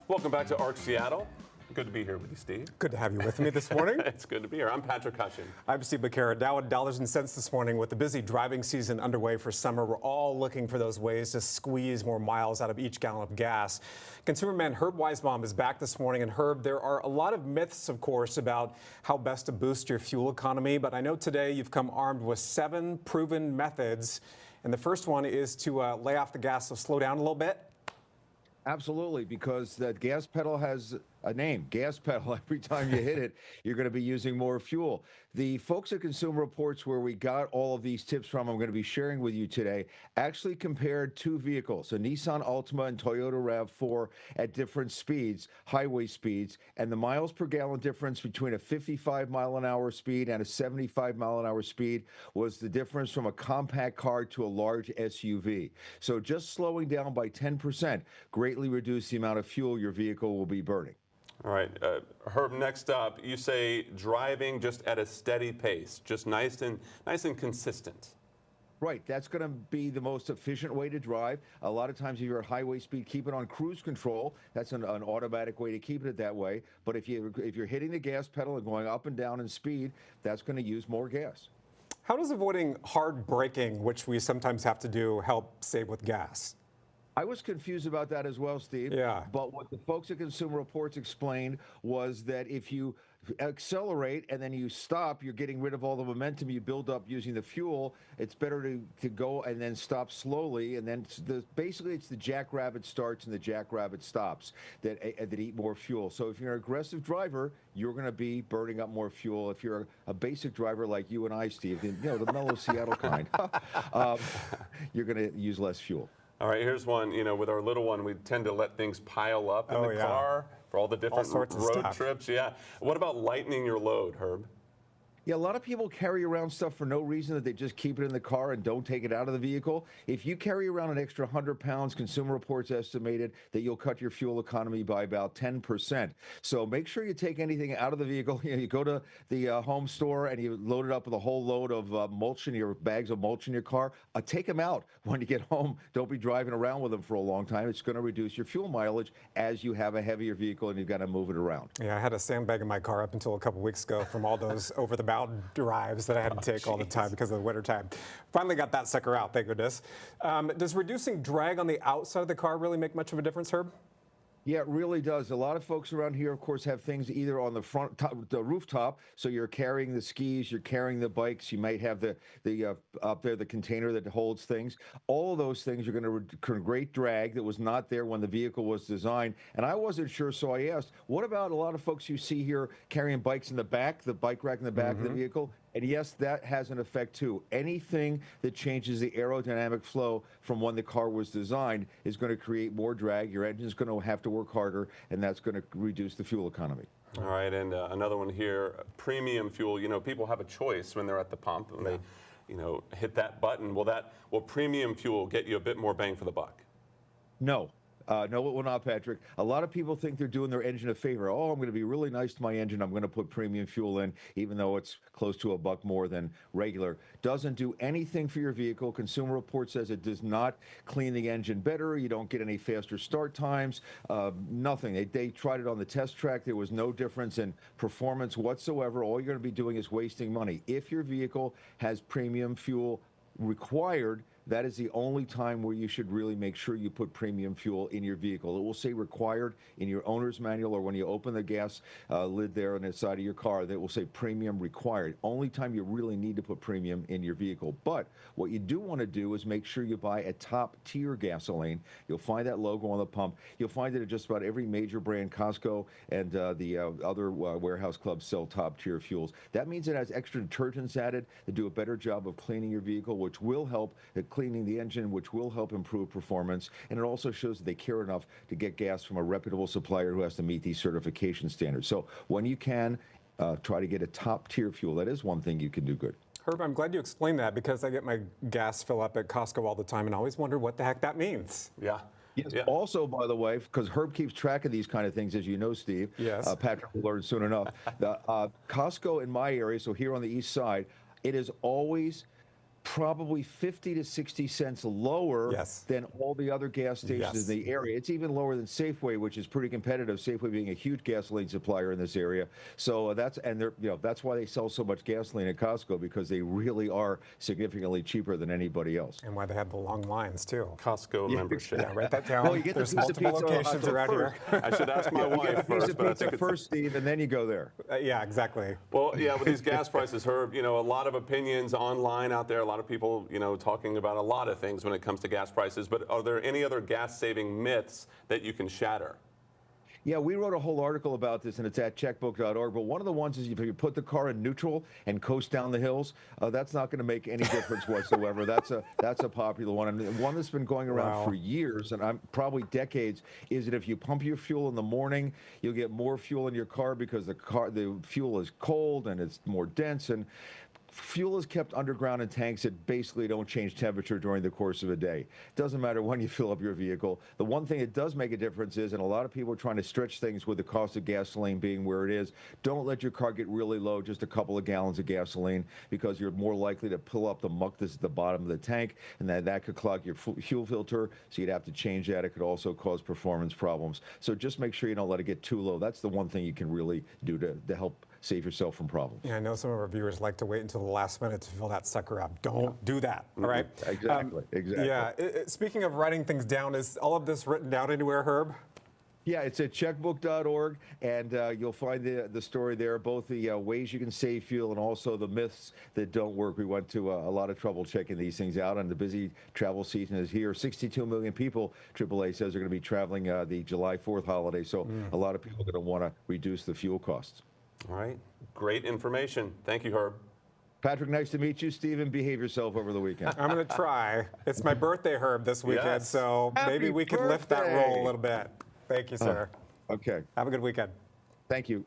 Welcome back to ARC Seattle. Good to be here with you, Steve. Good to have you with me this morning. It's good to be here. I'm Patrick Hutchin. I'm Steve McCarra. Dow at dollars and cents this morning. With the busy driving season underway for summer, we're all looking for those ways to squeeze more miles out of each gallon of gas. Consumer man Herb Weisbaum is back this morning. And Herb, there are a lot of myths, of course, about how best to boost your fuel economy. But I know today you've come armed with 7 proven methods. And the first one is to lay off the gas, so slow down a little bit. Absolutely, because that gas pedal has a name, gas pedal. Every time you hit it, you're going to be using more fuel. The folks at Consumer Reports, where we got all of these tips from, I'm going to be sharing with you today, actually compared 2 vehicles, a Nissan Altima and Toyota RAV4 at different speeds, highway speeds, and the miles per gallon difference between a 55 mile an hour speed and a 75 mile an hour speed was the difference from a compact car to a large SUV. So just slowing down by 10% greatly reduced the amount of fuel your vehicle will be burning. All right, Herb, next up, you say driving just at a steady pace, just nice and consistent. Right, that's going to be the most efficient way to drive. A lot of times if you're at highway speed, keep it on cruise control. That's an automatic way to keep it that way. But if you're hitting the gas pedal and going up and down in speed, that's going to use more gas. How does avoiding hard braking, which we sometimes have to do, help save with gas? I was confused about that as well, Steve. Yeah. But what the folks at Consumer Reports explained was that if you accelerate and then you stop, you're getting rid of all the momentum you build up using the fuel. It's better to go and then stop slowly. And then basically it's the jackrabbit starts and the jackrabbit stops that eat more fuel. So if you're an aggressive driver, you're going to be burning up more fuel. If you're a basic driver like you and I, Steve, the mellow Seattle kind, you're going to use less fuel. All right, here's one. With our little one, we tend to let things pile up in the car for all the different road trips. Yeah. What about lightening your load, Herb? Yeah, a lot of people carry around stuff for no reason, that they just keep it in the car and don't take it out of the vehicle. If you carry around an extra 100 pounds, Consumer Reports estimated that you'll cut your fuel economy by about 10%. So make sure you take anything out of the vehicle. You go to the home store and you load it up with a whole load of mulch in your bags of mulch in your car. Take them out when you get home. Don't be driving around with them for a long time. It's going to reduce your fuel mileage as you have a heavier vehicle and you've got to move it around. Yeah, I had a sandbag in my car up until a couple weeks ago from all those over-the-mountain drives that I had to take all the time because of the winter time. Finally got that sucker out, thank goodness. Does reducing drag on the outside of the car really make much of a difference, Herb? Yeah, it really does. A lot of folks around here, of course, have things either on the front, the rooftop, so you're carrying the skis, you're carrying the bikes, you might have the up there, the container that holds things. All of those things are going to create drag that was not there when the vehicle was designed. And I wasn't sure, so I asked, what about a lot of folks you see here carrying bikes in the back, the bike rack in the back of the vehicle? And yes, that has an effect too. Anything that changes the aerodynamic flow from when the car was designed is going to create more drag. Your engine's going to have to work harder, and that's going to reduce the fuel economy. All right, and another one here, premium fuel. People have a choice when they're at the pump, and they, hit that button. Will premium fuel get you a bit more bang for the buck? No. No, it will not, Patrick. A lot of people think they're doing their engine a favor. Oh, I'm going to be really nice to my engine. I'm going to put premium fuel in, even though it's close to $1 more than regular. Doesn't do anything for your vehicle. Consumer Reports says it does not clean the engine better. You don't get any faster start times. Nothing. They tried it on the test track. There was no difference in performance whatsoever. All you're going to be doing is wasting money. If your vehicle has premium fuel required, that is the only time where you should really make sure you put premium fuel in your vehicle. It will say required in your owner's manual, or when you open the gas lid there on the side of your car, that will say premium required. Only time you really need to put premium in your vehicle. But what you do want to do is make sure you buy a top tier gasoline. You'll find that logo on the pump. You'll find it at just about every major brand. Costco and the other warehouse clubs sell top tier fuels. That means it has extra detergents added to do a better job of cleaning your vehicle, which will help cleaning the engine, which will help improve performance. And it also shows that they care enough to get gas from a reputable supplier who has to meet these certification standards. So when you can, try to get a top tier fuel. That is one thing you can do good. Herb, I'm glad you explained that, because I get my gas fill up at Costco all the time and I always wonder what the heck that means. Yeah. Yes. Yeah. Also, by the way, because Herb keeps track of these kind of things, as you know, Steve. Yes. Patrick will learn soon enough. The Costco in my area, so here on the east side, it is always probably 50 to 60 cents lower Yes. than all the other gas stations Yes. in the area. It's even lower than Safeway, which is pretty competitive. Safeway being a huge gasoline supplier in this area. So that's why they sell so much gasoline at Costco, because they really are significantly cheaper than anybody else. And why they have the long lines, too. Costco membership. Yeah, write that down. Well, you get the There's piece of multiple pizza locations hot around dog here. I should ask my You get wife a piece first, of but I pizza think it's... first, Steve, and then you go there. Yeah, exactly. Well, yeah, with these gas prices, Herb, a lot of opinions online out there, a lot of people, talking about a lot of things when it comes to gas prices, but are there any other gas-saving myths that you can shatter? Yeah, we wrote a whole article about this, and it's at checkbook.org. But one of the ones is if you put the car in neutral and coast down the hills, that's not going to make any difference whatsoever. That's a popular one, and one that's been going around for years, and probably decades. Is that if you pump your fuel in the morning, you'll get more fuel in your car because the fuel is cold and it's more dense, and fuel is kept underground in tanks that basically don't change temperature during the course of a day. Doesn't matter when you fill up your vehicle. The one thing that does make a difference is, and a lot of people are trying to stretch things with the cost of gasoline being where it is, don't let your car get really low, just a couple of gallons of gasoline, because you're more likely to pull up the muck that's at the bottom of the tank, and that could clog your fuel filter, so you'd have to change that. It could also cause performance problems. So just make sure you don't let it get too low. That's the one thing you can really do to help save yourself from problems. Yeah, I know some of our viewers like to wait until the last minute to fill that sucker up. Don't do that, all right? Exactly, exactly. Yeah, speaking of writing things down, is all of this written down anywhere, Herb? Yeah, it's at checkbook.org, and you'll find the story there, both the ways you can save fuel and also the myths that don't work. We went to a lot of trouble checking these things out, and the busy travel season is here. 62 million people, AAA says, are going to be traveling the July 4th holiday, so a lot of people are going to want to reduce the fuel costs. All right. Great information. Thank you, Herb. Patrick, nice to meet you. Stephen, behave yourself over the weekend. I'm going to try. It's my birthday, Herb, this weekend, Yes. so maybe Happy we could lift that roll birthday. a little bit. Thank you, sir. Okay, Have a good weekend. thank you.